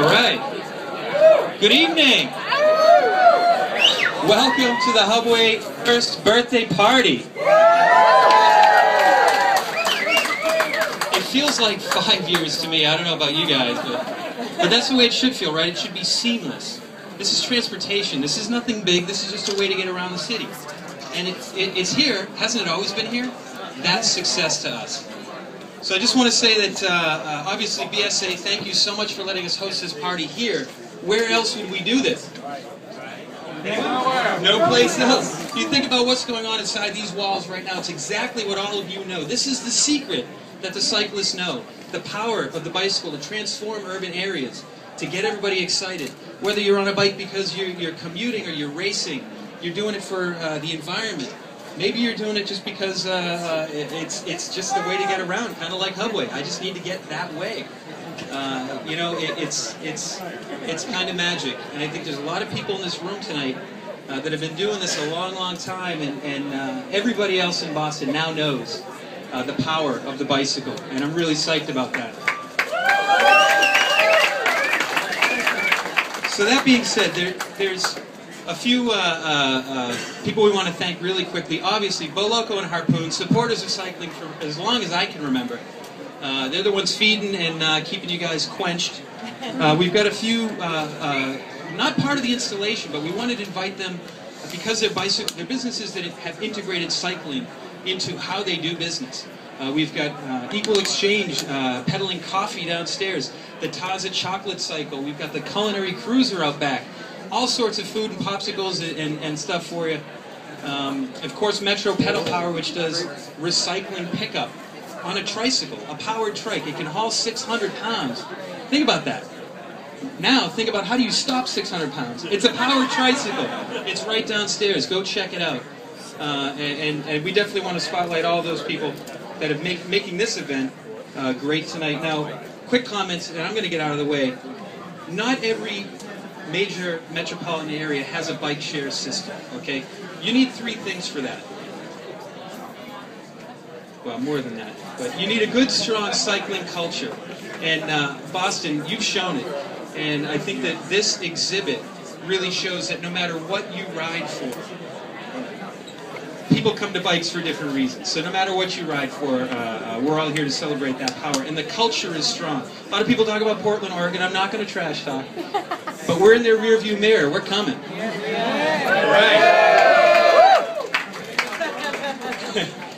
All right. Good evening. Welcome to the Hubway first birthday party. It feels like 5 years to me. I don't know about you guys, but that's the way it should feel, right? It should be seamless. This is transportation. This is nothing big. This is just a way to get around the city. And it's here. Hasn't it always been here? That's success to us. So I just want to say that, obviously, BSA, thank you so much for letting us host this party here. Where else would we do this? No place else. You think about what's going on inside these walls right now, it's exactly what all of you know. This is the secret that the cyclists know. The power of the bicycle to transform urban areas, to get everybody excited. Whether you're on a bike because you're commuting or you're racing, you're doing it for the environment. Maybe you're doing it just because it's just the way to get around, kind of like Hubway. I just need to get that way. You know, it's kind of magic. And I think there's a lot of people in this room tonight that have been doing this a long, long time, and everybody else in Boston now knows the power of the bicycle, and I'm really psyched about that. So that being said, there's a few people we want to thank really quickly. Obviously, Boloco and Harpoon, supporters of cycling for as long as I can remember. They're the ones feeding and keeping you guys quenched. We've got a few, not part of the installation, but we wanted to invite them because they're businesses that have integrated cycling into how they do business. We've got Equal Exchange peddling coffee downstairs, the Taza chocolate cycle, we've got the Culinary Cruiser out back, all sorts of food and popsicles and stuff for you. Of course, Metro Pedal Power, which does recycling pickup on a tricycle, a powered trike. It can haul 600 pounds. Think about that. Now, think about how do you stop 600 pounds? It's a powered tricycle. It's right downstairs. Go check it out. And we definitely want to spotlight all those people that are making this event great tonight. Now, quick comments, and I'm going to get out of the way. Not every major metropolitan area has a bike share system, okay? You need 3 things for that. Well, more than that. But you need a good, strong cycling culture. And Boston, you've shown it. And I think that this exhibit really shows that no matter what you ride for, people come to bikes for different reasons. So no matter what you ride for, we're all here to celebrate that power. And the culture is strong. A lot of people talk about Portland, Oregon. I'm not going to trash talk. But we're in their rearview mirror. We're coming. All right.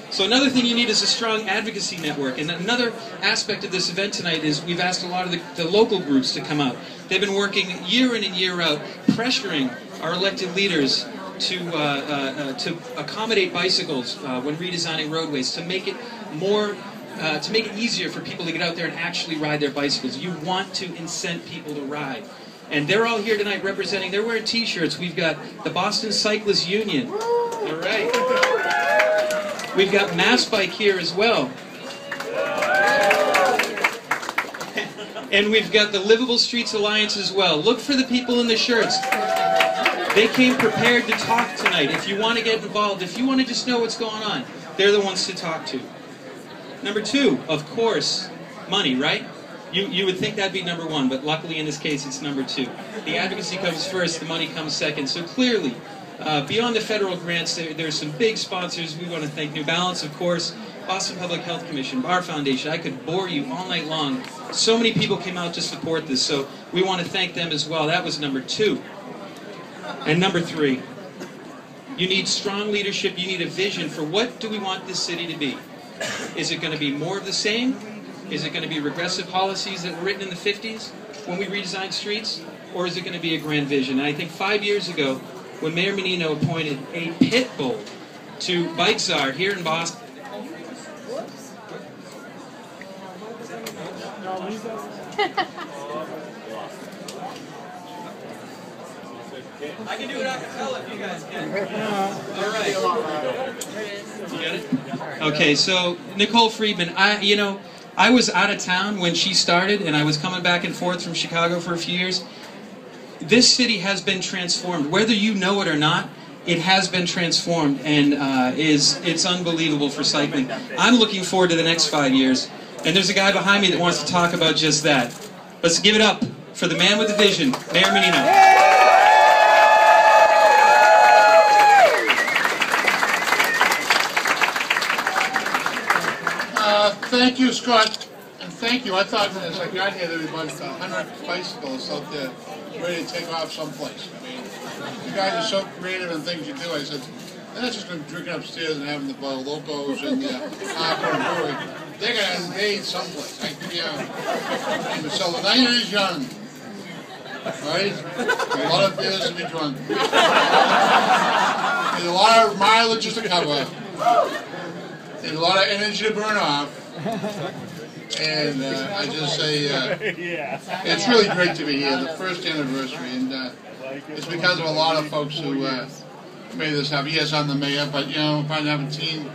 So another thing you need is a strong advocacy network. And another aspect of this event tonight is we've asked a lot of the local groups to come out. They've been working year in and year out, pressuring our elected leaders to accommodate bicycles when redesigning roadways, to make it more, to make it easier for people to get out there and actually ride their bicycles. You want to incent people to ride. And they're all here tonight representing, they're wearing t-shirts. We've got the Boston Cyclists Union. All right. We've got Mass Bike here as well. And we've got the Livable Streets Alliance as well. Look for the people in the shirts. They came prepared to talk tonight. If you want to get involved, if you want to just know what's going on, they're the ones to talk to. Number 2, of course, money, right? You would think that'd be number 1, but luckily in this case it's number 2. The advocacy comes first, the money comes second. So clearly, beyond the federal grants, there's some big sponsors. We want to thank New Balance, of course, Boston Public Health Commission, Bar Foundation. I could bore you all night long. So many people came out to support this, so we want to thank them as well. That was number 2. And number 3, you need strong leadership. You need a vision for what do we want this city to be. Is it going to be more of the same? Is it going to be regressive policies that were written in the 50s when we redesigned streets? Or is it going to be a grand vision? And I think 5 years ago, when Mayor Menino appointed a pit bull to Bike Czar here in Boston. I can do it a cappella if you guys can. All right. You get it? Okay, so Nicole Friedman, I was out of town when she started, and I was coming back and forth from Chicago for a few years. This city has been transformed. Whether you know it or not, it has been transformed, and it's unbelievable for cycling. I'm looking forward to the next 5 years, and there's a guy behind me that wants to talk about just that. Let's give it up for the man with the vision, Mayor Menino. Thank you, Scott, and thank you. I thought as I got here there was about 100 bicycles out there ready to take off someplace. I mean, you guys are so creative in things you do. I said, they're not just going to be drinking upstairs and having the locos and the popcorn brewery. They're going to invade someplace. So the night is young, right? A lot of beers to be drunk. There's a lot of mileage to cover. There's a lot of energy to burn off. And I just say, it's really great to be here, the first anniversary, and it's because of a lot of folks who made this happen. Yes, I'm the mayor, but you know, if I have a team,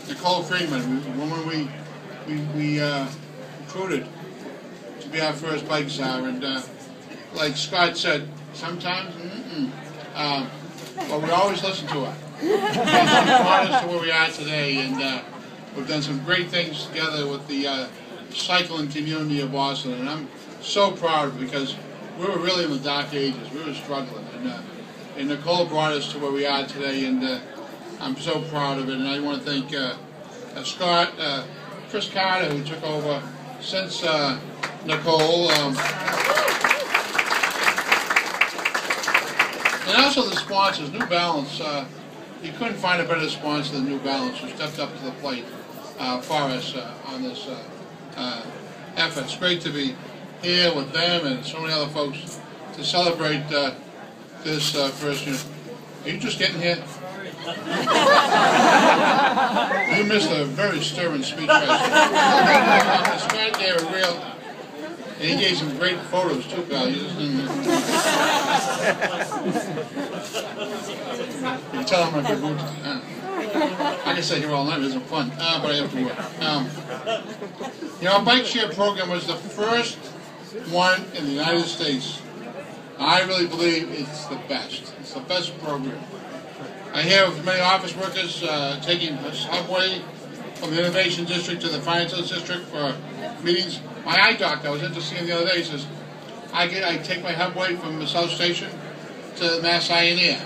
Nicole Friedman, the woman we recruited to be our first bike czar, and like Scott said, sometimes, but we always listen to her. And she brought us to where we are today, and we've done some great things together with the cycling community of Boston, and I'm so proud because we were really in the dark ages. We were struggling, and Nicole brought us to where we are today, and I'm so proud of it. And I want to thank Scott, Chris Carter, who took over since Nicole, and also the sponsors, New Balance. You couldn't find a better sponsor than New Balance, who stepped up to the plate for us on this effort. It's great to be here with them and so many other folks to celebrate this first year. Are you just getting here? You missed a very stirring speech. Scott gave a real, and he gave some great photos too, pal. You can tell I'm in a good mood. I can stay here all night, it's fun, but I have to work. You know, our bike share program was the first one in the United States. I really believe it's the best. It's the best program. I hear of many office workers taking Hubway from the Innovation District to the Financial District for meetings. My eye doctor, I was in to see him the other day, says, I take my Hubway from the South Station to Mass Ioneer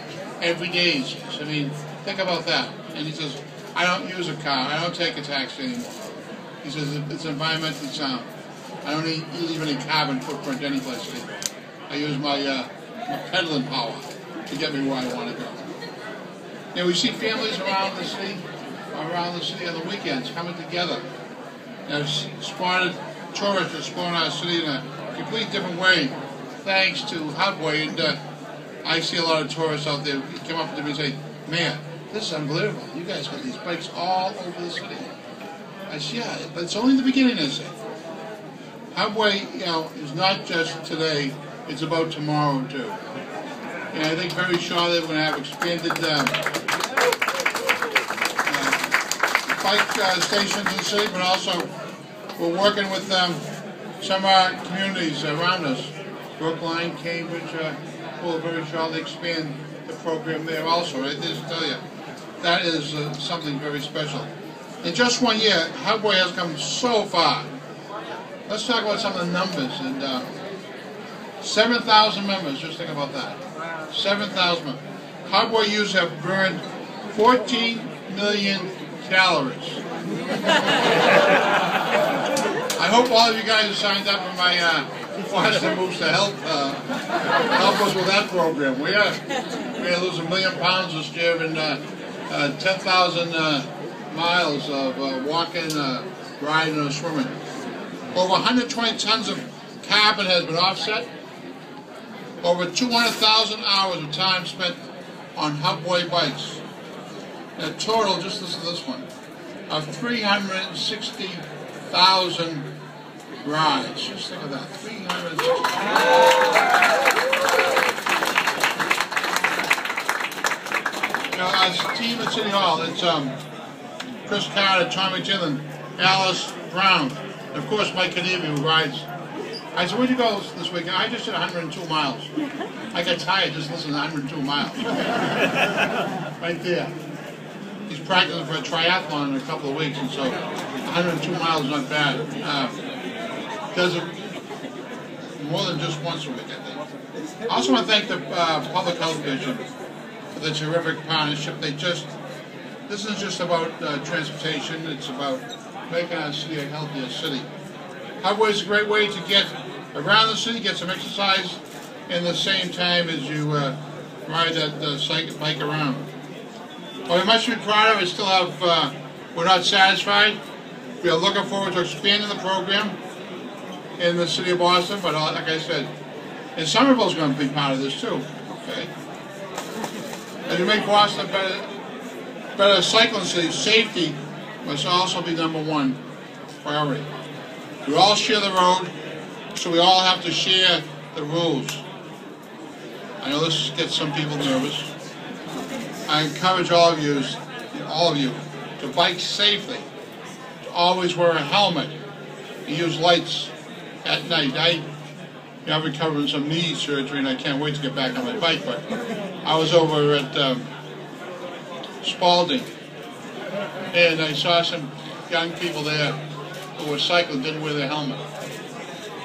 every day. He says. I mean, think about that. And he says, I don't use a car. I don't take a taxi anymore. He says, it's environmentally sound. I don't leave any carbon footprint anyplace anymore. I use my pedaling power to get me where I want to go. You know, we see families around the city on the weekends coming together. I've spotted tourists exploring our city in a completely different way, thanks to Hubway. And I see a lot of tourists out there who come up to me and say, "Man, this is unbelievable. You guys got these bikes all over the city." I said, "Yeah, but it's only the beginning," I say. Hubway, you know, is not just today; it's about tomorrow too. And I think very shortly we're going to have expanded bike stations in the city, but also we're working with some of our communities around us. Brookline, Cambridge, will very shortly expand the program there also. Right there to tell you, that is something very special. In just 1 year, Hubway has come so far. Let's talk about some of the numbers. And 7,000 members, just think about that. 7,000 members. Hubway users have burned 14 million calories. I hope all of you guys are signed up for my Boston Moves to help us with that program. We're going to lose 1 million pounds this year and 10,000 miles of walking, riding, or swimming. Over 120 tons of carbon has been offset. Over 200,000 hours of time spent on Hubway bikes. A total, just listen to this one, of 360,000 rides. Just think of that, 360,000. You know, as a team at City Hall, it's Chris Carter, Tommy Dillon, Alice Brown, and of course Mike Canevy, who rides. I said, where'd you go this weekend? I just did 102 miles. I got tired just listening to 102 miles. Right there. He's practicing for a triathlon in a couple of weeks, and so 102 miles is not bad. more than just once a week, I think. I also want to thank the Public Health Division for the terrific partnership. This isn't just about transportation, it's about making our city a healthier city. Hubway is a great way to get around the city, get some exercise in the same time as you ride that bike around. Well, we must be proud of it. Still have, we're not satisfied. We are looking forward to expanding the program in the city of Boston, but like I said, and Somerville's going to be part of this too. Okay. As we make Boston a better cycling city, safety must also be #1 priority. We all share the road, so we all have to share the rules. I know this gets some people nervous. I encourage all of you to bike safely, to always wear a helmet, and use lights at night. I'm recovering some knee surgery and I can't wait to get back on my bike, but I was over at Spalding and I saw some young people there who were cycling, didn't wear their helmet,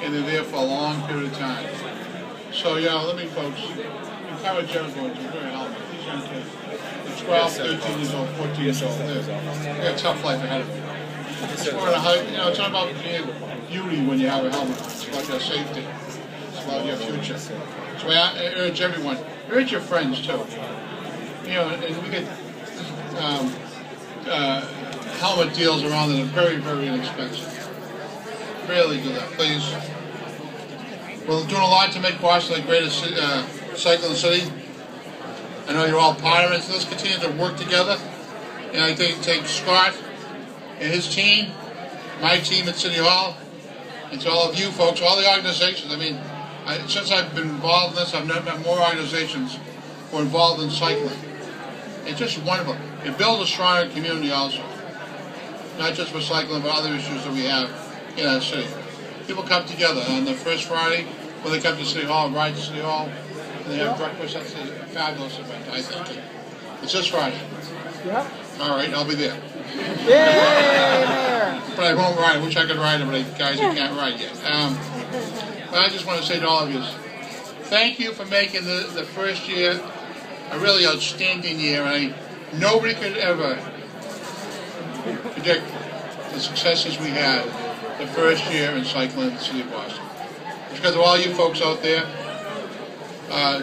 and they're there for a long period of time. So let me folks encourage everyone to wear a helmet. These young kids, they're 12, 13 years old, 14 years old, they got a tough life ahead of them. It's not about being beauty when you have a helmet, it's about your safety, it's about your future. So I urge everyone, urge your friends too. And we get helmet deals around that are very, very inexpensive. Really do that, please. We're doing a lot to make Boston the greatest cycling city. I know you're all part of it, so let's continue to work together. And I think take Scott and his team, my team at City Hall, and to all of you folks, all the organizations. I mean, since I've been involved in this, I've met more organizations who are involved in cycling. It's just wonderful. It builds a stronger community also. Not just for cycling, but other issues that we have in our city. People come together on the first Friday, when they come to City Hall, ride to City Hall, and they have breakfast. That's a fabulous event, I think. It's this Friday. Yep. All right, I'll be there. Yay, but I won't ride. I wish I could ride it, but guys, I can't ride yet. But I just want to say to all of you, thank you for making the first year a really outstanding year. Nobody could ever predict the successes we had the first year in cycling in the city of Boston. It's because of all you folks out there.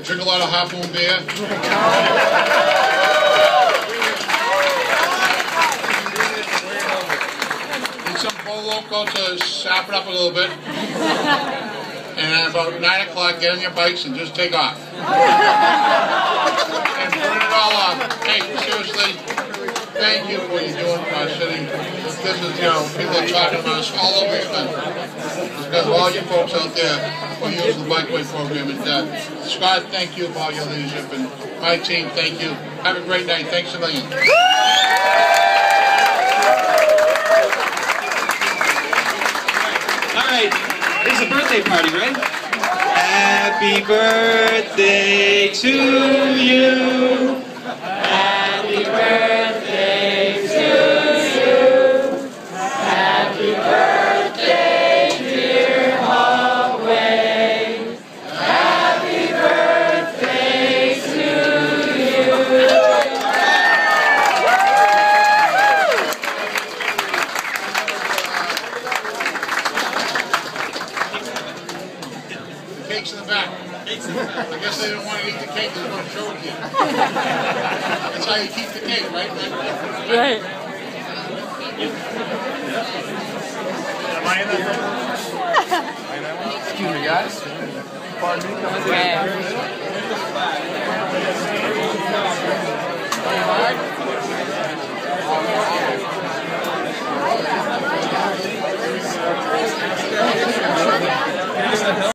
Drink a lot of Harpoon beer. Need some Loco to sap it up a little bit. And at about 9 o'clock, get on your bikes and just take off. And burn it all off. Hey, seriously, thank you for what you're doing for our city. This is, people are talking about us all over the country. It's because of all you folks out there who use the Bikeway program. And Scott, thank you for all your leadership. And my team, thank you. Have a great night. Thanks a million. All right, this is a birthday party, right? Happy birthday to you. Happy birthday to you. Happy birthday, dear Hubway. Happy birthday to you. The cake's in the back. I guess they didn't want to eat the cake, they just want to show it to you. That's how you keep the cake, right? Right. Am I in that? Excuse me, guys. Pardon me. Okay.